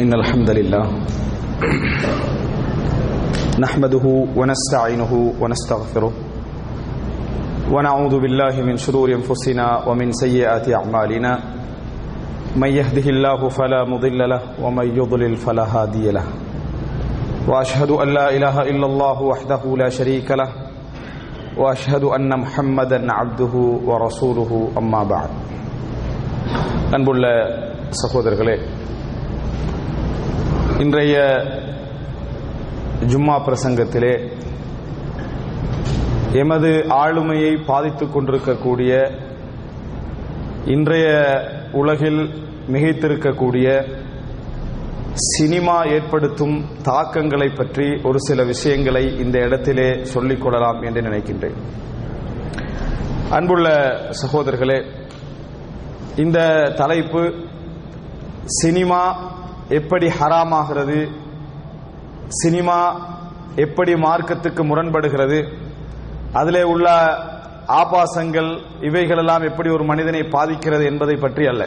إن الحمد لله نحمده ونستعينه ونستغفره ونعوذ بالله من شرور أنفسنا ومن سيئات أعمالنا من يهده الله فلا مضل له ومن يضلل فلا هادي له وأشهد أن لا إله إلا الله وحده لا شريك له وأشهد أن محمدا عبده ورسوله أما بعد அன்புள்ள சகோதரர்களே, இன்றைய ஜும்மா பிரசங்கத்திலே எமது ஆளுமையை பாதித்துக் கொண்டிருக்கக்கூடிய, இன்றைய உலகில் மிகைத்திருக்கக்கூடிய சினிமா ஏற்படுத்தும் தாக்கங்களை பற்றி ஒரு சில விஷயங்களை இந்த இடத்திலே சொல்லிக் கொள்ளலாம் என்று நினைக்கின்றேன். அன்புள்ள சகோதரர்களே, இந்த தலைப்பு சினிமா எப்படி ஹராமாகிறது, சினிமா எப்படி மார்க்கத்துக்கு முரண்படுகிறது, அதிலே உள்ள ஆபாசங்கள் இவைகளெல்லாம் எப்படி ஒரு மனிதனை பாதிக்கிறது என்பதை பற்றி அல்ல.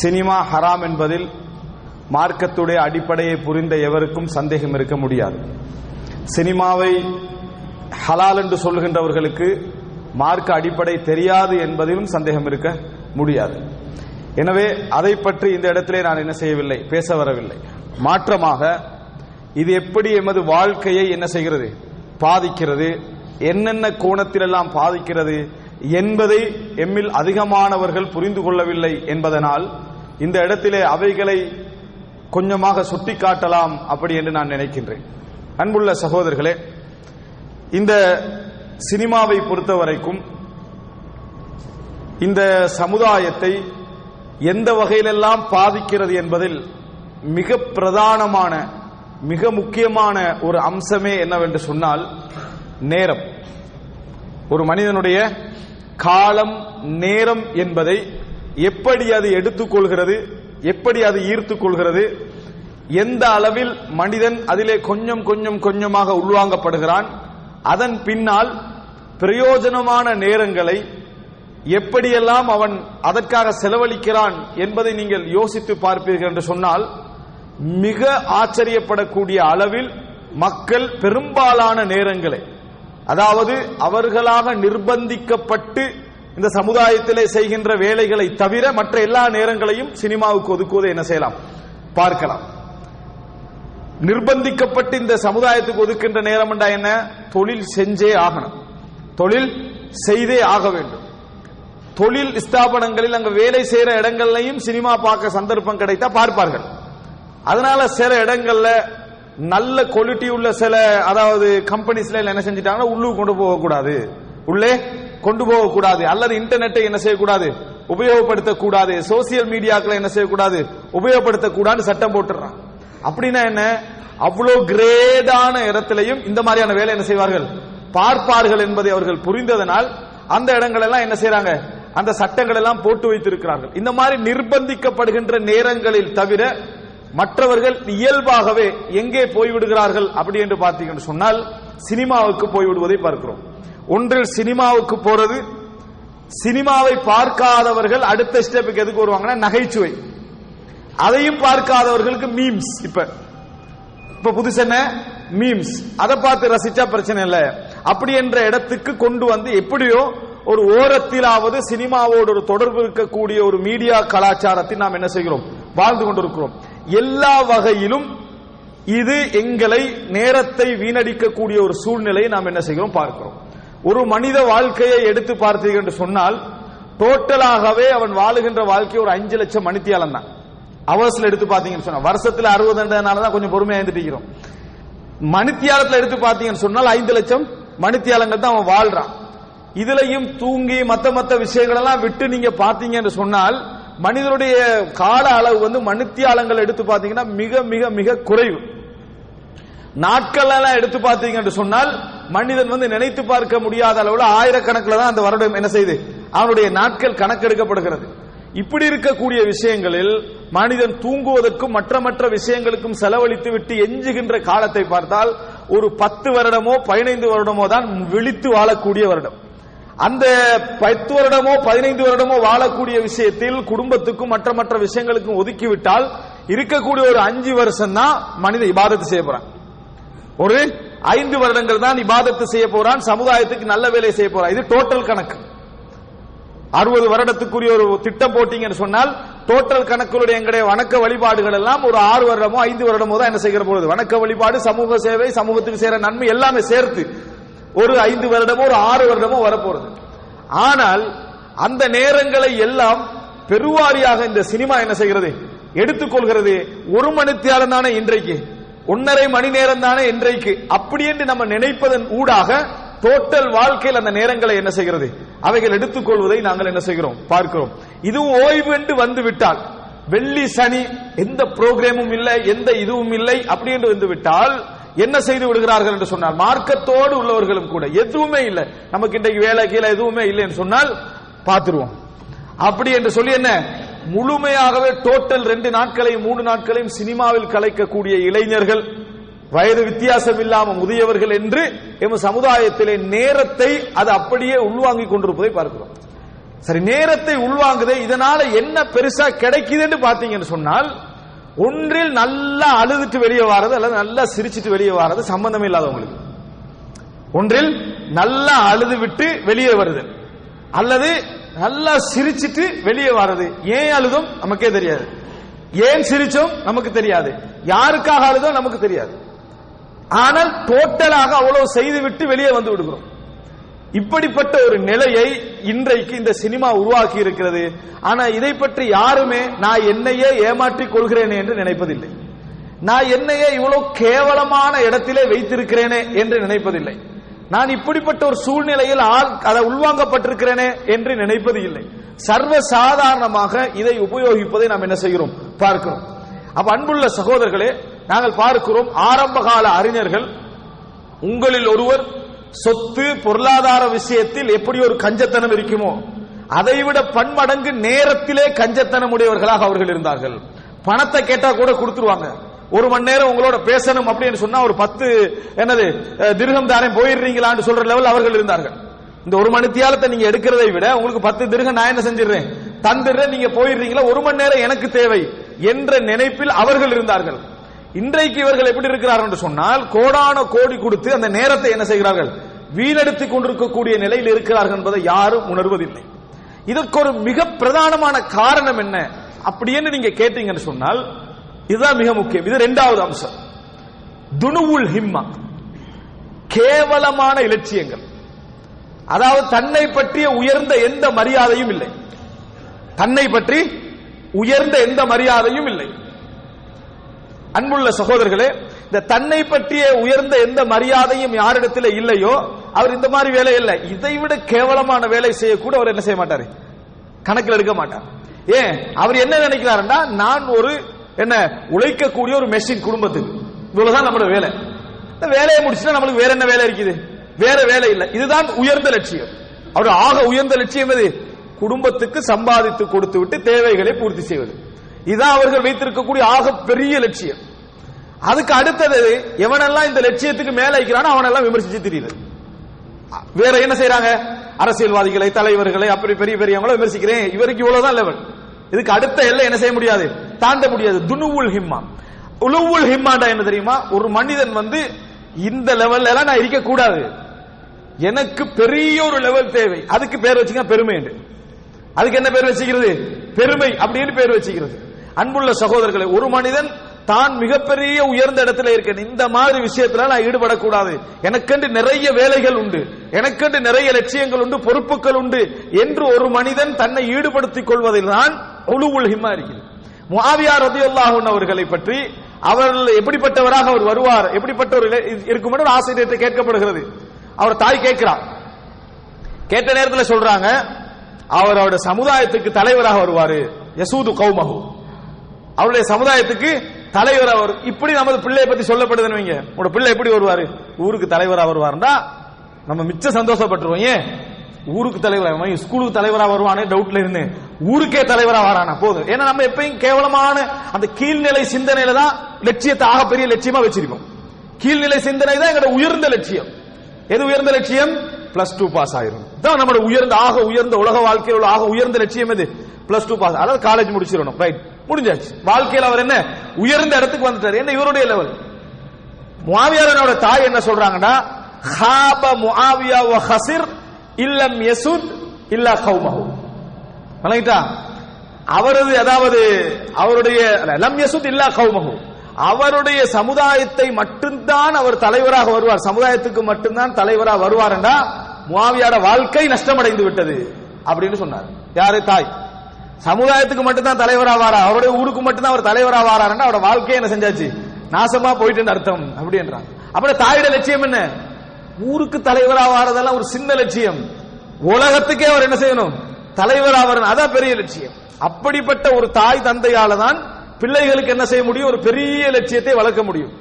சினிமா ஹராம் என்பதில் மார்க்கத்துடைய அடிப்படையை புரிந்த எவருக்கும் சந்தேகம் இருக்க முடியாது. சினிமாவை ஹலால் என்று சொல்கின்றவர்களுக்கு மார்க்க அடிப்படை தெரியாது என்பதிலும் சந்தேகம் இருக்க முடியாது. எனவே அதை பற்றி இந்த இடத்திலே நான் என்ன செய்யவில்லை, பேச வரவில்லை. மாற்றமாக இது எப்படி எமது வாழ்க்கையை என்ன செய்கிறது, பாதிக்கிறது, என்னென்ன கோணத்திலெல்லாம் பாதிக்கிறது என்பதை எம்மில் அதிகமானவர்கள் புரிந்து கொள்ளவில்லை என்பதனால் இந்த இடத்திலே அவைகளை கொஞ்சமாக சுட்டிக்காட்டலாம் அப்படி என்று நான் நினைக்கின்றேன். அன்புள்ள சகோதரர்களே, இந்த சினிமாவை பொறுத்தவரைக்கும் இந்த சமுதாயத்தை எந்த வகையிலெல்லாம் பாதிக்கிறது என்பதில் மிக பிரதானமான, மிக முக்கியமான ஒரு அம்சமே என்னவென்று சொன்னால் நேரம். ஒரு மனிதனுடைய காலம், நேரம் என்பதை எப்படி அது எடுத்துக்கொள்கிறது, எப்படி அது ஈர்த்துக் கொள்கிறது, எந்த அளவில் மனிதன் அதிலே கொஞ்சம் கொஞ்சம் கொஞ்சமாக உள்வாங்கப்படுகிறான், அதன் பின்னால் பிரயோஜனமான நேரங்களை எப்படியெல்லாம் அவன் அதற்காக செலவழிக்கிறான் என்பதை நீங்கள் யோசித்து பார்ப்பீர்கள் என்று சொன்னால் மிக ஆச்சரியப்படக்கூடிய அளவில் மக்கள் பெரும்பாலான நேரங்களை, அதாவது அவர்களாக நிர்பந்திக்கப்பட்டு இந்த சமுதாயத்திலே செய்கின்ற வேலைகளை தவிர மற்ற எல்லா நேரங்களையும் சினிமாவுக்கு ஒதுக்குவதை என்ன செய்யலாம், பார்க்கலாம். நிர்பந்திக்கப்பட்டு இந்த சமுதாயத்துக்கு ஒதுக்கின்ற நேரம் என்றா என்ன, தொழில் செஞ்சே ஆகணும், தொழில் செய்தே ஆக வேண்டும். தொழில் ஸ்தாபனங்களில் அங்க வேலை செய்யற இடங்கள்லையும் சினிமா பார்க்க சந்தர்ப்பம் கிடைத்தா பார்ப்பார்கள். அதனால சில இடங்கள்ல நல்ல குவாலிட்டி உள்ள சில, அதாவது கம்பெனிஸ்ல என்ன செஞ்சிட்டாங்கன்னா உள்ளூர் கொண்டு போகக்கூடாது, உள்ளே கொண்டு போகக்கூடாது, அல்லது இன்டர்நெட்டை என்ன செய்யக்கூடாது, உபயோகப்படுத்தக்கூடாது, சோசியல் மீடியாக்களை என்ன செய்யக்கூடாது, உபயோகப்படுத்தக்கூடாது சட்டம் போட்டுறான். அப்படின்னா என்ன, அவ்வளோ கிரேடான இடத்திலையும் இந்த மாதிரியான வேலை என்ன செய்வார்கள், பார்ப்பார்கள் என்பதை அவர்கள் புரிந்ததனால் அந்த இடங்கள் எல்லாம் என்ன செய்யறாங்க, அந்த சட்டங்கள் எல்லாம் போட்டு வைத்திருக்கிறார்கள். இந்த மாதிரி நிர்பந்திக்கப்படுகின்ற நேரங்களில் தவிர மற்றவர்கள் இயல்பாகவே எங்கே போய்விடுகிறார்கள் அப்படி என்று பார்த்தீங்கன்னு சொன்னால் சினிமாவுக்கு போய்விடுவதை பார்க்கிறோம். ஒன்றில் சினிமாவுக்கு போறது, சினிமாவை பார்க்காதவர்கள் அடுத்த ஸ்டெப்புக்கு எதுக்கு வருவாங்கன்னா நகைச்சுவை, அதையும் பார்க்காதவர்களுக்கு மீம்ஸ். இப்ப புதுசு என்ன, மீம்ஸ், அதை பார்த்து ரசிச்சா பிரச்சனை இல்லை அப்படி என்ற இடத்துக்கு கொண்டு வந்து எப்படியோ ஒரு ஓரத்திலாவது சினிமாவோடு ஒரு தொடர்பு இருக்கக்கூடிய ஒரு மீடியா கலாச்சாரத்தில் நாம் என்ன செய்கிறோம், வாழ்ந்து கொண்டிருக்கிறோம். எல்லா வகையிலும் இது எங்களை நேரத்தை வீணடிக்கக்கூடிய ஒரு சூழ்நிலையை நாம் என்ன செய்கிறோம், பார்க்கிறோம். ஒரு மனித வாழ்க்கையை எடுத்து பார்த்தீர்கள் என்று சொன்னால் டோட்டலாகவே அவன் வாழுகின்ற வாழ்க்கை ஒரு 5 லட்சம் மணித்தியாலம் தான். அவர்ஸ்ல எடுத்து பார்த்தீங்கன்னு சொன்னா வருஷத்துல 60 தான் கொஞ்சம் பொறுமையா இருந்துட்டு. மணித்தியாலத்துல எடுத்து பார்த்தீங்கன்னு சொன்னால் 5 லட்சம் மணித்தியாலங்கள் தான் அவன் வாழ்றான். இதுலயும் தூங்கி மத்த விஷயங்கள் எல்லாம் விட்டு நீங்க பாத்தீங்க என்று சொன்னால் மனிதனுடைய கால அளவு வந்து மணித்தியாலங்கள் எடுத்து பாத்தீங்கன்னா மிக மிக மிக குறைவு. நாட்கள் எல்லாம் எடுத்து பாத்தீங்க என்று சொன்னால் மனிதன் வந்து நினைத்து பார்க்க முடியாத அளவுல ஆயிரக்கணக்கில் தான் அந்த வருடம் என்ன செய்து அவனுடைய நாட்கள் கணக்கெடுக்கப்படுகிறது. இப்படி இருக்கக்கூடிய விஷயங்களில் மனிதன் தூங்குவதற்கும் மற்ற விஷயங்களுக்கும் செலவழித்து விட்டு எஞ்சுகின்ற காலத்தை பார்த்தால் ஒரு 10 வருடமோ 15 வருடமோ தான் விழித்து வாழக்கூடிய வருடம். அந்த 10 வருடமோ 15 வருடமோ வாழக்கூடிய விஷயத்தில் குடும்பத்துக்கும் மற்ற விஷயங்களுக்கும் ஒதுக்கிவிட்டால் இருக்கக்கூடிய ஒரு 5 வருஷம் தான் மனித இபாதத்து செய்ய போறான். ஒரு 5 வருடங்கள் தான் இபாதத்து செய்ய போறான், சமுதாயத்துக்கு நல்ல வேலை செய்ய போறான். இது டோட்டல் கணக்கு. 60 வருடத்துக்குரிய ஒரு திட்டம் போட்டீங்கன்னு சொன்னால் டோட்டல் கணக்குடைய எங்களுடைய வணக்க வழிபாடுகள் எல்லாம் ஒரு 6 வருடமோ 5 வருடமோ தான் என்ன செய்கிற போது வணக்க வழிபாடு, சமூக சேவை, சமூகத்துக்கு சேர நன்மை எல்லாமே சேர்த்து ஒரு 5 வருடமோ ஒரு 6 வருடமோ வரப்போறது. ஆனால் அந்த நேரங்களை எல்லாம் பெருவாரியாக இந்த சினிமா என்ன செய்கிறது, எடுத்துக்கொள்கிறது. 1 மணித்தியாலம் தானே இன்றைக்கு, 1.5 மணி நேரம் தானே இன்றைக்கு, அப்படி என்று நம்ம நினைப்பதன் ஊடாக டோட்டல் வாழ்க்கையில் அந்த நேரங்களை என்ன செய்கிறது, அவைகள் எடுத்துக்கொள்வதை நாங்கள் என்ன செய்கிறோம், பார்க்கிறோம். இதுவும் ஓய்வு என்று வந்து விட்டால், வெள்ளி சனி எந்த புரோகிராமும் இல்லை, எந்த இதுவும் இல்லை அப்படி என்று வந்து விட்டால் என்ன செய்து விடுகிறார்கள் என்று சொன்னால், மார்க்கத்தோடு உள்ளவர்களும் கூட எதுவுமே இல்லை, நமக்கு இன்றைக்கு வேலை கீழே எதுவுமே இல்லை என்று சொன்னால் பார்த்துருவோம். அப்படி என்று சொல்லி என்ன முழுமையாகவே டோட்டல் 2 நாட்களையும் 3 நாட்களையும் சினிமாவில் கலைக்கக்கூடிய இளைஞர்கள், வயது வித்தியாசம் இல்லாம முதியவர்கள் என்று எம் சமுதாயத்திலே நேரத்தை அது அப்படியே உள்வாங்கிக் கொண்டிருப்பதை பார்க்கிறோம். சரி, நேரத்தை உள்வாங்குதே, இதனால என்ன பெருசா கிடைக்குதுன்னு பாத்தீங்கன்னு சொன்னால், ஒன்றில் நல்லா அழுதுட்டு வெளியே வாரது அல்லது நல்லா சிரிச்சிட்டு வெளியே வாரது சம்பந்தமே இல்லாதவங்களுக்கு. ஒன்றில் நல்லா அழுது விட்டு வெளியே வருது அல்லது நல்லா சிரிச்சிட்டு வெளியே வர்றது. ஏன் அழுதும் நமக்கே தெரியாது, ஏன் சிரிச்சோம் நமக்கு தெரியாது, யாருக்காக அழுதும் நமக்கு தெரியாது. ஆனால் டோட்டலாக அவ்வளவு செய்து விட்டு வெளியே வந்து விடுகிறோம். இப்படிப்பட்ட ஒரு நிலையை இன்றைக்கு இந்த சினிமா உருவாக்கி இருக்கிறது. ஆனா இதை பற்றி யாருமே நான் என்னையே ஏமாற்றிக் கொள்கிறேனே என்று நினைப்பதில்லை, நான் என்னையே இவ்வளவு கேவலமான இடத்திலே வைத்திருக்கிறேனே என்று நினைப்பதில்லை, நான் இப்படிப்பட்ட ஒரு சூழ்நிலையில் அதை உள்வாங்கப்பட்டிருக்கிறேனே என்று நினைப்பது இல்லை. சர்வ சாதாரணமாக இதை உபயோகிப்பதை நாம் என்ன செய்கிறோம், பார்க்கிறோம். அப்ப அன்புள்ள சகோதரர்களே, நாங்கள் பார்க்கிறோம் ஆரம்பகால அறிஞர்கள், உங்களில் ஒருவர் சொத்து பொருளாதார விஷயத்தில் எப்படி ஒரு கஞ்சத்தனம் இருக்குமோ அதைவிட பன்மடங்கு நேரத்திலே கஞ்சத்தனம் உடையவர்களாக அவர்கள் இருந்தார்கள். பணத்தை கேட்டா கூட கொடுத்துருவாங்க. 1 மணி நேரம் உங்களோட பேசணும் அப்படின்னு சொன்னா ஒரு 10 என்னது திர்ஹம் தானே போயிடுறீங்களான்னு சொல்ற லெவல் அவர்கள் இருந்தார்கள். இந்த 1 மணி தியாலத்தை நீங்க எடுக்கிறதை விட உங்களுக்கு 10 திர்ஹம் நான் என்ன செஞ்சிடறேன், தந்துடுறேன், நீங்க போயிடுறீங்களா, 1 மணி நேரம் எனக்கு தேவை என்ற நினைப்பில் அவர்கள் இருந்தார்கள். இன்றைக்கு இவர்கள் எப்படி இருக்கிறார்கள் என்று சொன்னால், கோடான கோடி கொடுத்து அந்த நேரத்தை என்ன செய்கிறார்கள், வீணடித்துக் கொண்டிருக்கக்கூடிய நிலையில் இருக்கிறார்கள் என்பதை யாரும் உணர்வதில்லை. இதற்கு ஒரு மிக பிரதானமான காரணம் என்ன அப்படின்னு நீங்க கேட்டீங்கன்னு சொன்னால், இதுதான் மிக முக்கியம். இது 2வது அம்சம், துனுவுல் ஹிம்மா, கேவலமான இலட்சியங்கள். அதாவது தன்னை பற்றிய உயர்ந்த எந்த மரியாதையும் இல்லை, தன்னை பற்றி உயர்ந்த எந்த மரியாதையும் இல்லை. அன்புள்ள சகோதரர்களே, இந்த தன்னை பற்றிய உயர்ந்த எந்த மரியாதையும் யாரிடத்தில் இல்லையோ அவர் இந்த மாதிரி வேலை இல்லை, இதைவிட கேவலமான வேலை செய்யக்கூட அவர் என்ன செய்ய மாட்டாரு, கணக்கில் எடுக்க மாட்டார். ஏன், அவர் என்ன நினைக்கிறாருன்னா, நான் ஒரு என்ன உழைக்கக்கூடிய ஒரு மெஷின், குடும்பத்துக்கு இவ்வளவுதான் நம்மளோட வேலை, இந்த வேலையை முடிச்சுன்னா நம்மளுக்கு வேற என்ன வேலை இருக்குது, வேற வேலை இல்லை. இதுதான் உயர்ந்த லட்சியம். அவருடைய ஆக உயர்ந்த லட்சியம் எது, குடும்பத்துக்கு சம்பாதித்து கொடுத்து விட்டு தேவைகளை பூர்த்தி செய்வது. இதுதான் அவர்கள் வைத்திருக்கக்கூடிய ஆக பெரிய லட்சியம். அதுக்கு அடுத்தது, எவனெல்லாம் இந்த லட்சியத்துக்கு மேல இருக்கிறானோ அவனெல்லாம் விமர்சிச்சு தெரியுது. வேற என்ன செய்யறாங்க, அரசியல்வாதிகளை, தலைவர்களை, அப்படி பெரிய பெரியவங்களை விமர்சிக்கிறேன், இவருக்கு இவ்வளவுதான் லெவல், இதுக்கு அடுத்த எல்லை என்ன செய்ய முடியாது, தாண்ட முடியாது. துனுவுல் ஹிம்மா. உலுவுல் ஹிம்மாண்டா என்ன தெரியுமா, ஒரு மனிதன் இந்த லெவல்ல எல்லாம் நான் இருக்க கூடாது, எனக்கு பெரிய ஒரு லெவல் தேவை, அதுக்கு பேர் வச்சுக்க பெருமை என்று. அதுக்கு என்ன பேர் வச்சுக்கிறது, பெருமை அப்படின்னு பேர் வச்சுக்கிறது. அன்புள்ள சகோதரர்களை, ஒரு மனிதன் தான் மிகப்பெரிய உயர்ந்த இடத்துல இருக்க, இந்த மாதிரி விஷயத்துல நான் ஈடுபடக்கூடாது, எனக்கென்று நிறைய வேலைகள் உண்டு, எனக்கென்று நிறைய லட்சியங்கள் உண்டு, பொறுப்புகள் உண்டு என்று ஒரு மனிதன் தன்னை ஈடுபடுத்திக் கொள்வதில் தான் உலுவுல் ஹிம்மா இருக்கிறது. முஆவியா ரலியல்லாஹு அன்ஹு அவர்களை பற்றி, அவர்கள் எப்படிப்பட்டவராக அவர் வருவார், எப்படிப்பட்டவர் இருக்கும் என்று ஆசிரியர்கிட்ட கேட்கப்படுகிறது. அவர் தாய் கேட்கிறார். கேட்ட நேரத்தில் சொல்றாங்க, அவரோட சமுதாயத்துக்கு தலைவராக வருவாரு, யசூது கௌமஹு, அவருடைய சமுதாயத்துக்கு தலைவராக வரும். இப்படி நமது பிள்ளையை பத்தி சொல்லப்படுதுன்னு வைங்க, உங்களோட பிள்ளை எப்படி வருவாரு, ஊருக்கு தலைவராக வருவாருன்னா நம்ம மிச்சம் சந்தோஷப்பட்டுருவோம். ஏன், ஊருக்கு தலைவராக, ஸ்கூலுக்கு தலைவராக வருவானே டவுட்ல இருந்து ஊருக்கே தலைவராக வரானா போதும். ஏன்னா நம்ம எப்பயும் கேவலமான அந்த கீழ்நிலை சிந்தனையில தான் லட்சியத்தை ஆக பெரிய லட்சியமா வச்சிருக்கோம். கீழ்நிலை சிந்தனை தான் எங்களோட உயர்ந்த லட்சியம். எது உயர்ந்த லட்சியம், +2 பாஸ் ஆயிரும் தான் நம்மளோட உயர்ந்த, ஆக உயர்ந்த உலக வாழ்க்கையில் உள்ள ஆக உயர்ந்த லட்சியம் எது, +2 பாஸ், அதாவது காலேஜ் முடிச்சிடணும், ரைட், முடிஞ்சாச்சு. வாழ்க்கையில் அவர் என்ன உயர்ந்த இடத்துக்கு வந்துட்டார். என்ன இவருடைய லெவல். முஆவியாரோட தாய் என்ன சொல்றாங்கன்னா, ஹாப முஆவியா வ ஹஸிர் இல்லம் யசுத் இல்லா கௌமஹு. வணங்கிட்டா அவரது, அதாவது அவருடைய லம் யசுத் இல்லா கௌமஹு, அவருடைய சமுதாயத்தை மட்டும்தான் அவர் தலைவராக வருவார், சமுதாயத்துக்கு மட்டும்தான் தலைவராக வருவார் என்றா முஆவியாட வாழ்க்கை நஷ்டமடைந்து விட்டது அப்படின்னு சொன்னார். யாரு? தாய். சமுதாயத்துக்கு மட்டும்தான் தலைவராக வாரா, அவருடைய ஊருக்கு மட்டும்தான் அவர் தலைவராக வாராருன்னா அவரோட வாழ்க்கையை என்ன செஞ்சாச்சு, நாசமா போயிட்டு அர்த்தம் அப்படின்றாங்க. அப்புறம் தாயோட லட்சியம் என்ன? ஊருக்கு தலைவராக வாரதெல்லாம் ஒரு சின்ன லட்சியம், உலகத்துக்கே அவர் என்ன செய்யணும், தலைவராக வரணும், அதான் பெரிய லட்சியம். அப்படிப்பட்ட ஒரு தாய் தந்தையால தான் பிள்ளைகளுக்கு என்ன செய்ய முடியும், ஒரு பெரிய லட்சியத்தை வளர்க்க முடியும்.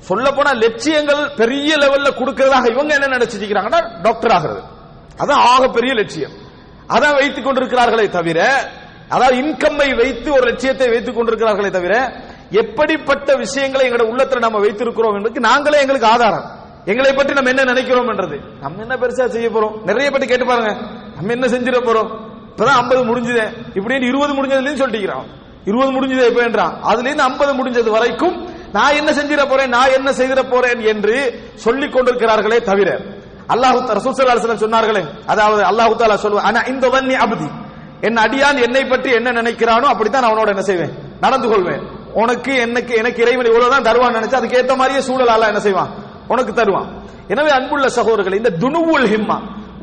சொல்ல போனா லட்சியங்கள் பெரிய லெவல்ல கொடுக்கிறதாக இவங்க என்ன நினைச்சிருக்கிறாங்கன்னா டாக்டர் ஆகிறது, அதான் ஆக பெரிய லட்சியம். அதான் வைத்துக் கொண்டிருக்கிறார்களே தவிர, அதாவது இன்கம்மை வைத்து ஒரு லட்சியத்தை வைத்துக் கொண்டிருக்கிறார்களே தவிர, எப்படிப்பட்ட விஷயங்களை எங்களுடைய உள்ளத்துல நம்ம வைத்திருக்கிறோம் என்பதற்கு நாங்களே எங்களுக்கு ஆதாரம். எங்களை பற்றி நம்ம என்ன நினைக்கிறோம் என்றது, நம்ம என்ன பெருசா செய்ய போறோம், நிறைய பற்றி கேட்டு பாருங்க, நம்ம என்ன செஞ்சிட போறோம், இப்பதான் 50 முடிஞ்சது, இப்படின்னு 20 முடிஞ்சதுன்னு சொல்லிக்கிறான். 20 முடிஞ்சது எப்ப என்றான், அதுல இருந்து 50 முடிஞ்சது வரைக்கும் நான் என்ன செஞ்சிட போறேன், நான் என்ன செய்திட போறேன் என்று சொல்லிக் கொண்டிருக்கிறார்களே தவிர, அல்லாஹ் ரசூல் ஸல்லல்லாஹு அலைஹி வஸல்லம் சொன்னார்களே, அதாவது அல்லாஹ் தஆலா சொல்லுவான், அன இந்த வன்னி அப்தி, என் அடியான் என்னை பற்றி என்ன நினைக்கிறானோ அப்படித்தான் அவனோட என்ன செய்வேன், நடந்து கொள்வேன். உனக்கு எனக்கு இறைவன் இவ்வளவுதான் தருவான் நினைச்சா அதுக்கு ஏத்த மாதிரியே சூழல் அல்லாஹ் என்ன செய்வான், உனக்கு தருவான். எனவே அன்புள்ள சகோதரர்களே, இந்த துனுவுல் ஹிம்மா,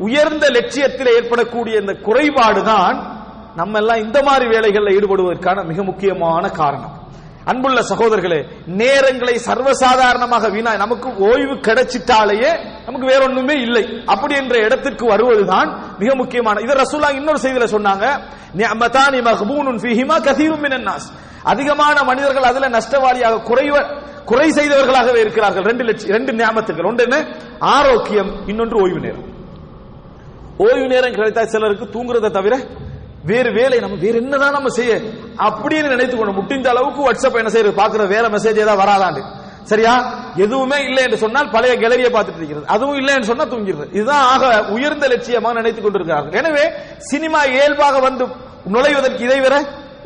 உயர்ந்த லட்சியத்தில் ஏற்படக்கூடிய இந்த குறைபாடு தான் நம்ம எல்லாம் இந்த மாதிரி வேலைகளில் ஈடுபடுவதற்கான மிக முக்கியமான காரணம். அன்புள்ள சகோதரர்களே, நேரங்களை சர்வசாதாரணமாக வீணா, நமக்கு ஓய்வு கிடைச்சிட்டாலேயே நமக்கு வேற ஒண்ணுமே இல்லை அப்படி என்ற இடத்திற்கு வருவதுதான் மிக முக்கியமான. இத ரசூலுல்லாஹ் இன்னொரு செய்தியில சொன்னாங்க, நிஅமதானி மக்பூனுன் ஃபீஹிமா கஸீரும் மினன் நாஸ், அதிகமான மனிதர்கள் அதுல நஷ்டவாளியாக குறை செய்தவர்களாகவே இருக்கிறார்கள். ரெண்டு நியாமத்துகள், ஒன்று என்ன, ஆரோக்கியம், இன்னொன்று ஓய்வு நேரம். ஓய்வு நேரம் கிடைத்தா சிலருக்கு தூங்குறதை தவிர வேறு வேலை நம்ம வேற என்னதான் நம்ம செய்ய அப்படின்னு நினைத்து கொண்டு முடிந்த அளவுக்கு வாட்ஸ்அப் என்ன செய்யறது, பாக்குற வேற மெசேஜ் ஏதாவது வராதாண்டு, சரியா, எதுவுமே இல்லை என்று சொன்னால் பழைய கேலரியை பார்த்துட்டு இருக்கிறது, அதுவும் இல்லை என்று சொன்னா தூங்கிறது. இதுதான் ஆக உயர்ந்த லட்சியமாக நினைத்துக் கொண்டிருக்கிறார்கள். எனவே சினிமா இயல்பாக வந்து நுழைவதற்கு இதை வர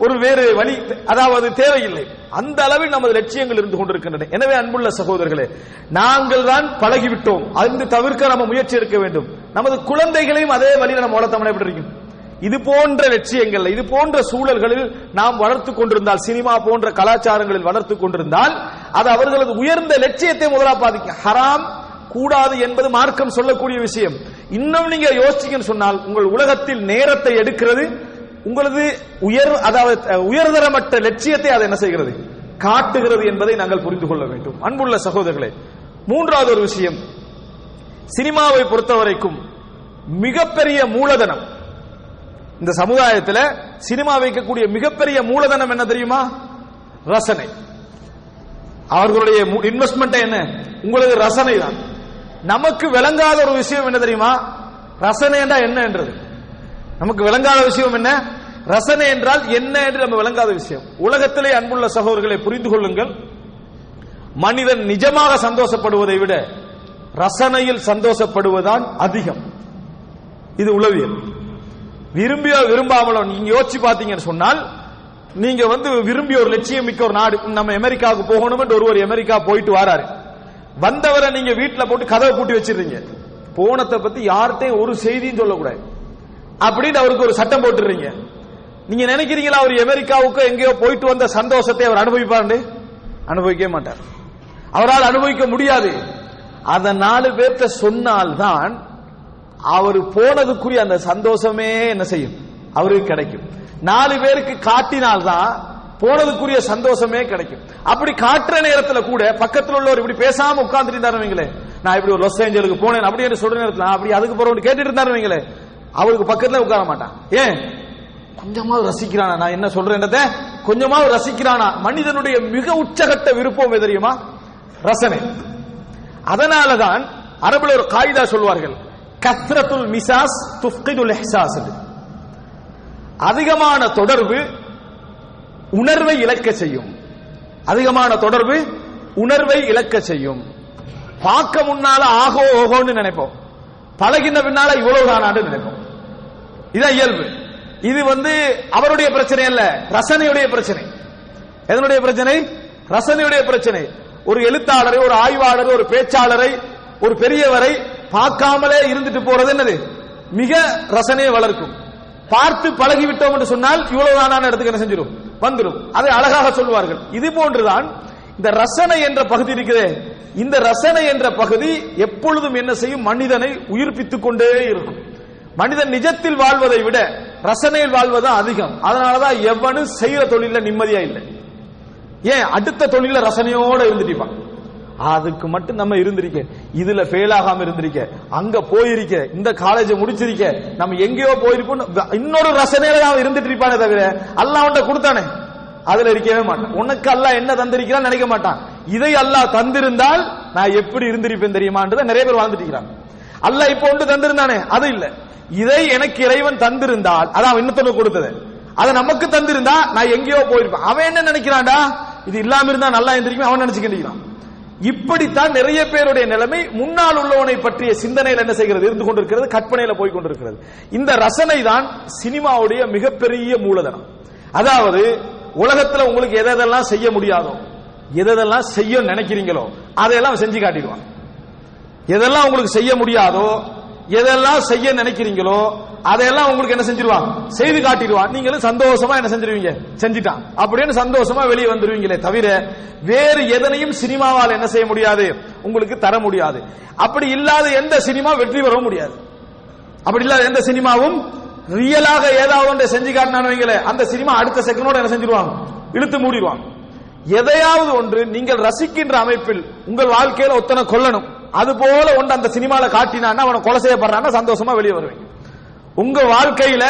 ஒரு வேறு வழி, அதாவது தேவையில்லை. அந்த அளவில் நமது லட்சியங்கள் இருந்து கொண்டிருக்கின்றன. எனவே அன்புள்ள சகோதரர்களே, நாங்கள் தான் பழகிவிட்டோம், அதிலிருந்து தவிர்க்க நம்ம முயற்சி எடுக்க வேண்டும். நமது குழந்தைகளையும் அதே வழியில் நம்ம வளர்த்தமனைப்பட்டிருக்கும். இது போன்ற லட்சியங்கள், இது போன்ற சூழல்களில் நாம் வளர்த்து கொண்டிருந்தால், சினிமா போன்ற கலாச்சாரங்களில் வளர்த்து கொண்டிருந்தால், அது அவர்களது உயர்ந்த லட்சியத்தை முதலா பாதிக்க. ஹராம் கூடாது என்பது மார்க்கம் சொல்லக்கூடிய விஷயம். இன்னும் நீங்க யோசிச்சீங்கன்னு சொன்னால், உங்கள் உலகத்தில் நேரத்தை எடுக்கிறது உங்களது உயர்தரமற்ற லட்சியத்தை அதை என்ன செய்கிறது, காட்டுகிறது என்பதை நாங்கள் புரிந்து கொள்ள வேண்டும். அன்புள்ள சகோதரர்களே, மூன்றாவது ஒரு விஷயம், சினிமாவை பொறுத்தவரைக்கும் மிகப்பெரிய மூலதனம் இந்த சமுதாயத்தில், சினிமா வைக்கக்கூடிய மிகப்பெரிய மூலதனம் என்ன தெரியுமா, ரசனை. அவர்களுடைய இன்வெஸ்ட்மெண்ட் என்ன, உங்களது ரசனை தான். நமக்கு விளங்காத ஒரு விஷயம் என்ன தெரியுமா, ரசனை என்றால் என்ன என்றது நமக்கு விளங்காத விஷயம் என்ன, ரசனை என்றால் என்ன என்று நம்ம விளங்காத விஷயம். உலகத்திலே அன்புள்ள சகோதரர்களை புரிந்து கொள்ளுங்கள், மனிதன் நிஜமாக சந்தோஷப்படுவதை விட ரசனையில் சந்தோஷப்படுவதுதான் அதிகம். இது உளவியல். விரும்பியோ விரும்பாமலோ நீங்க யோசிச்சு பாத்தீங்கன்னு சொன்னால், நீங்க விரும்பிய ஒரு லட்சியம் மிக்க ஒரு நாடு, நம்ம அமெரிக்காவுக்கு போகணும் என்று ஒருவர் அமெரிக்கா போயிட்டு வராரு, வந்தவரை நீங்க வீட்டுல போட்டு கதவை பூட்டி வச்சிருக்கீங்க, போனத்தை பத்தி யார்கிட்டையும் ஒரு செய்தியும் சொல்லக்கூடாது அப்படின்னு அவருக்கு ஒரு சட்டம் போட்டுறீங்க. நீங்க நினைக்கிறீங்களா அவர் அமெரிக்காவுக்கு எங்கேயோ போயிட்டு வந்த சந்தோஷத்தை அவர் அனுபவிப்பாரு? அனுபவிக்க மாட்டார், அவரால் அனுபவிக்க முடியாது. அதை 4 பேர்த்த சொன்னால்தான் அவர் போனதுக்குரிய அந்த சந்தோஷமே என்ன செய்யும், அவருக்கு கிடைக்கும். 4 பேருக்கு காட்டினால்தான் போனதுக்குரிய சந்தோஷமே கிடைக்கும். அப்படி காட்டுற நேரத்தில் கூட பக்கத்தில் உள்ளவர் இப்படி பேசாம உட்கார்ந்து இருந்தாருவீங்களே, நான் இப்படி ஒரு லாஸ் ஏஞ்சலுக்கு போனேன் அப்படின்னு சொல்ற நேரத்தில் அப்படி அதுக்கு போறவங்க கேட்டுட்டு இருந்தாருவீங்களே, அவருக்கு பக்கத்துல உட்கார மாட்டான். ஏன், கொஞ்சமாவது ரசிக்கிறானா, நான் என்ன சொல்றேன்றத கொஞ்சமாவது ரசிக்கிறானா. மனிதனுடைய மிக உச்சகட்ட விருப்பம் தெரியுமா, ரசனை. அதனாலதான் அரபுல ஒரு காயிதா சொல்வார்கள், கத்ரத்துல் மிசாஸ் துஃப்கிதுல் இஹ்சாஸ். அதிகமான தொடர்பு உணர்வை இழக்க செய்யும். அதிகமான தொடர்பு உணர்வை இழக்க செய்யும். பார்க்க முன்னால ஆகோ ஓகோன்னு நினைப்போம், பழகின பின்னால இவ்வளவுதானான்னு நினைப்போம். இதான் இயல்பு. இது அவருடைய பிரச்சனை அல்ல, ரசனையுடைய பிரச்சனை. எதனுடைய பிரச்சனை? ரசனையுடைய பிரச்சனை. ஒரு எழுத்தாளரை, ஒரு ஆய்வாளரை, ஒரு பேச்சாளரை, ஒரு பெரியவரை பார்க்காமலே இருந்துட்டு போறது என்னது? மிக ரசனையை வளர்க்கும். பார்த்து பழகிவிட்டோம் என்று சொன்னால் இவ்வளவுதான இடத்துக்கு என்ன செஞ்சிடும், வந்துடும். அதை அழகாக சொல்வார்கள். இது போன்றுதான் இந்த ரசனை என்ற பகுதி இருக்கிறதே, இந்த ரசனை என்ற பகுதி எப்பொழுதும் என்ன செய்யும்? மனிதனை உயிர்ப்பித்துக் கொண்டே இருக்கும். மனிதன் நிஜத்தில் வாழ்வதை விட ரசனையில் வாழ்வதுதான் அதிகம். அதனாலதான் எவனும் செய்யற தொழில நிம்மதியா இல்லை. ஏன்? அடுத்த தொழில ரசனையோட இருந்துட்டிப்பான். அதுக்கு மட்டும் நம்ம இருந்திருக்க, இதுல ஃபெயில் ஆகாம இருந்திருக்க, அங்க போயிருக்க, இந்த காலேஜ் முடிச்சிருக்க, நம்ம எங்கேயோ போயிருப்போம், இன்னொரு ரசனையில தான் இருந்துட்டு இருப்பானே தவிர அல்லாஹ் உன்ட கொடுத்தானே அதுல இருக்கவே மாட்டான். உனக்கு அல்லாஹ் என்ன தந்திருக்கிறான் நினைக்க மாட்டான். இதை அல்லாஹ் தந்திருந்தால் நான் எப்படி இருந்திருப்பேன் தெரியுமான்றத நிறைய பேர் வாழ்ந்துட்டு இருக்கிறாங்க. அல்லாஹ் இப்போ ஒன்று தந்திருந்தானே அது இல்ல, இதை எனக்கு இறைவன் தந்திருந்தால், அதான் இன்னொருத்தனுக்கு கொடுத்தது, அதை நமக்கு தந்திருந்தா நான் எங்கேயோ போயிருப்பேன். அவன் என்ன நினைக்கிறான்டா, இது இல்லாம இருந்தா நல்லா இருந்திருக்கும் அவன் நினைச்சுக்கிட்டு. இப்படித்தான் நிறைய பேருடைய நிலைமை முன்னால் உள்ளவனை பற்றிய சிந்தனையில் என்ன செய்கிறது? இருந்து கொண்டிருக்கிறது, கற்பனையில போய் கொண்டிருக்கிறது. இந்த ரசனை தான் சினிமாவுடைய மிகப்பெரிய மூலதனம். அதாவது உலகத்துல உங்களுக்கு எதெல்லாம் செய்ய முடியாதோ, எதெல்லாம் செய்ய நினைக்கிறீங்களோ அதையெல்லாம் செஞ்சு காட்டிடுவான். எதெல்லாம் உங்களுக்கு செய்ய முடியாதோ, எதெல்லாம் செய்ய நினைக்கிறீங்களோ அதையெல்லாம் உங்களுக்கு என்ன செஞ்சிருவான்? செய்து காட்டிடுவான். நீங்களும் சந்தோஷமா என்ன செஞ்சிருவீங்க? செஞ்சிட்டான் அப்படின்னு சந்தோஷமா வெளியே வந்துருவீங்களே தவிர வேறு எதனையும் சினிமாவால் என்ன செய்ய முடியாது? உங்களுக்கு தர முடியாது. அப்படி இல்லாத எந்த சினிமா வெற்றி பெற முடியாது. அப்படி இல்லாத எந்த சினிமாவும் ரியலாக ஏதாவது ஒன்றை செஞ்சு காட்டினானுவீங்களே, அந்த சினிமா அடுத்த செகண்டோட என்ன செஞ்சிருவாங்க? இழுத்து மூடிடுவாங்க. எதையாவது ஒன்று நீங்கள் ரசிக்கின்ற அமைப்பில் உங்கள் வாழ்க்கையில ஒத்தனை கொல்லணும், அது போல ஒன்று அந்த சினிமால காட்டினான்னா அவனை கொலை செய்யப்படுறான்னா சந்தோஷமா வெளியே வருவீங்க. உங்க வாழ்க்கையில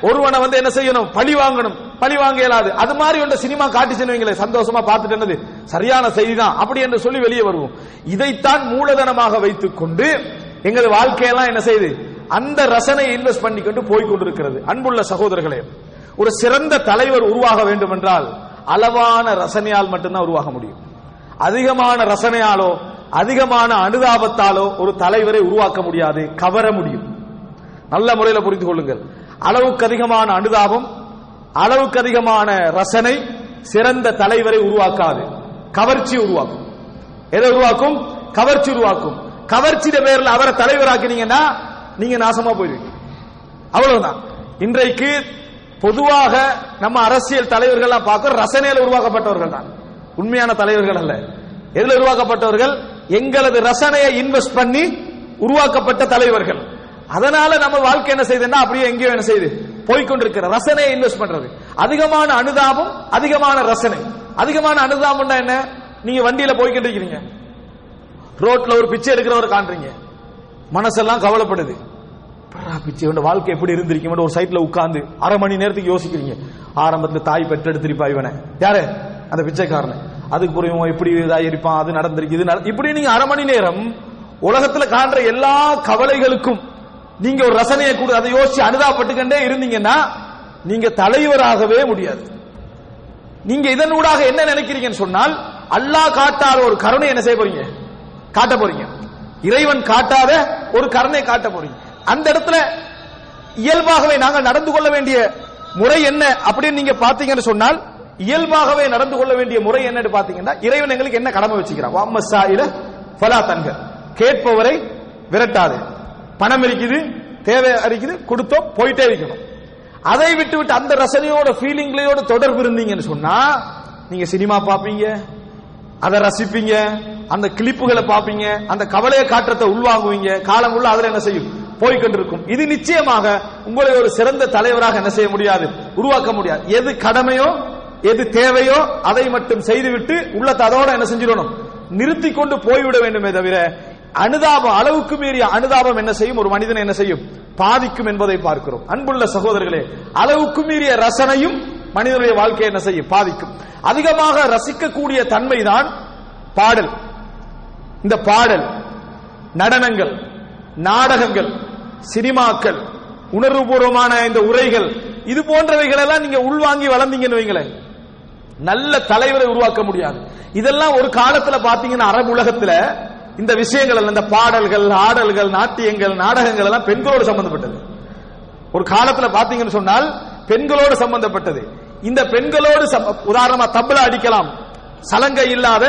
ஒருவனை வந்து என்ன செய்யணும்? பழி வாங்கணும், பழி வாங்க இயலாது, அது மாதிரி ஒன்று சினிமா காட்டிச்சுவீங்களே, சந்தோஷமா பார்த்துட்டு என்னது சரியான செய்திதான் அப்படி என்று சொல்லி வெளியே வருவோம். இதைத்தான் மூலதனமாக வைத்துக் கொண்டு எங்கள் வாழ்க்கையெல்லாம் என்ன செய்யுது? அந்த ரசனை இன்வெஸ்ட் பண்ணிக்கொண்டு போய்கொண்டிருக்கிறது. அன்புள்ள சகோதரர்களே, ஒரு சிறந்த தலைவர் உருவாக வேண்டும் என்றால் அளவான ரசனையால் மட்டும்தான் உருவாக முடியும். அதிகமான ரசனையாலோ அதிகமான அனுதாபத்தாலோ ஒரு தலைவரை உருவாக்க முடியாது, கவர முடியும். நல்ல முறையில் புரிந்து கொள்ளுங்கள். அளவுக்கு அதிகமான அனுதாபம், அளவுக்கு அதிகமான ரசனை சிறந்த தலைவரை உருவாக்காது, கவர்ச்சி உருவாக்கும். எதை உருவாக்கும்? கவர்ச்சி உருவாக்கும். கவர்ச்சிയുടെ பேரில் அவரை தலைவராக்கினீங்கன்னா நீங்க நாசமா போயிருவீங்க. அவ்வளவுதான். இன்றைக்கு பொதுவாக நம்ம அரசியல் தலைவர்கள் பார்க்க ரசனையில உருவாக்கப்பட்டவர்கள் தான், உண்மையான தலைவர்கள் அல்ல. எதுல உருவாக்கப்பட்டவர்கள்? எங்களது ரசனையை இன்வெஸ்ட் பண்ணி உருவாக்கப்பட்ட தலைவர்கள். அதனால நம்ம வாழ்க்கை என்ன செய்யுதுன்னா அப்படியே எங்கேயோ என்ன செய்யுது? போய்கொண்டிருக்கிற ரசனையை இன்வெஸ்ட் பண்றது. அதிகமான அனுதாபம், அதிகமான ரசனை. அதிகமான அனுதாபம்னா என்ன? நீங்க வண்டியில போய்கிட்டு இருக்கிறீங்க, ரோட்ல ஒரு பிச்சை எடுக்கிறவர் காண்றீங்க, மனசெல்லாம் கவலைப்படுது, பிச்சை வாழ்க்கை எப்படி இருந்திருக்கும் ஒரு சைட்ல உட்கார்ந்து அரை மணி நேரத்துக்கு யோசிக்கிறீங்க. ஆரம்பத்துல தாய் பெற்றெடுத்திருப்பா இவனை, யாரு? அந்த பிச்சைக்காரனை. அதுக்கு புரியும் எப்படி இதாயிருப்பான், அது நடந்திருக்கு, இது இப்படி நீங்க அரை மணி நேரம் உலகத்துல காண்ற எல்லா கவலைகளுக்கும் நீங்க ஒரு ரசனையை கூட அதை யோசிச்சு அனுதாபப்பட்டுக்கண்டே இருந்தீங்கன்னா நீங்க தலைவராகவே முடியாது. நீங்க இதனூடாக என்ன நினைக்கிறீங்கன்னு சொன்னால், அல்லாஹ் காட்டாத ஒரு கருணை என்ன செய்ய போறீங்க? காட்ட போறீங்க. இறைவன் காட்டாத ஒரு கருணை காட்ட போறீங்க. அந்த இடத்துல இயல்பாகவே நாங்கள் நடந்து கொள்ள வேண்டிய முறை என்ன அப்படின்னு நீங்க பாத்தீங்கன்னு சொன்னால், இயல்பாகவே நடந்து கொள்ள வேண்டிய முறை என்னன்னு பாத்தீங்கன்னா, இறைவன் எங்களுக்கு என்ன கடமை வச்சுக்கிறான்? வம்மசாயில ஃபலா தன்க, கேட்பவரை விரட்டாது. பணம் இருக்குது, தேவை இருக்குது, கொடுத்தோம் போயிட்டே இருக்கணும். அதை விட்டு விட்டு அந்த ரசனையோட ஃபீலிங்லையோட தொடர்பு இருந்தீங்கன்னு சொன்னா நீங்க சினிமா பார்ப்பீங்க, அதை ரசிப்பீங்க, அந்த கிளிப்புகளை பார்ப்பீங்க, அந்த கவலையை காற்றத்தை உள்வாங்குவீங்க. காலம் உள்ள அதுல என்ன செய்யும்? போய்கொண்டிருக்கும். இது நிச்சயமாக உங்களை ஒரு சிறந்த தலைவராக என்ன செய்ய முடியாது? உருவாக்க முடியாது. எது கடமையோ எது தேவையோ அதை மட்டும் செய்துவிட்டு உள்ளத்தை அதோட என்ன செஞ்சிடணும்? நிறுத்தி கொண்டு போய்விட வேண்டுமே தவிர அனுதாபம், அளவுக்கு மீறிய அனுதாபம் என்ன செய்யும்? ஒரு மனிதனை என்ன செய்யும்? பாதிக்கும் என்பதை பார்க்கிறோம். அன்புள்ள சகோதரர்களே, அளவுக்கு மீறிய ரசனையும் மனிதனுடைய வாழ்க்கையை என்ன செய்யும்? பாதிக்கும். அதிகமாக ரசிக்கக்கூடிய தன்மைதான் பாடல். இந்த பாடல், நடனங்கள், நாடகங்கள், சினிமாக்கள், உணர்வுபூர்வமான இந்த உரைகள், இது போன்றவைகள் எல்லாம் நீங்க உள்வாங்கி வளர்ந்தீங்கன்னு வைங்களேன், நல்ல தலைவரை உருவாக்க முடியாது. இதெல்லாம் ஒரு காலத்துல பாத்தீங்கன்னா அரபு உலகத்துல இந்த விஷயங்கள், இந்த பாடல்கள், ஆடல்கள், நாட்டியங்கள், நாடகங்கள் எல்லாம் பெண்களோடு சம்பந்தப்பட்டது. ஒரு காலத்துல பாத்தீங்கன்னு சொன்னால் பெண்களோடு சம்பந்தப்பட்டது. இந்த பெண்களோடு உதாரணமா தப்லா அடிக்கலாம், சலங்கை இல்லாத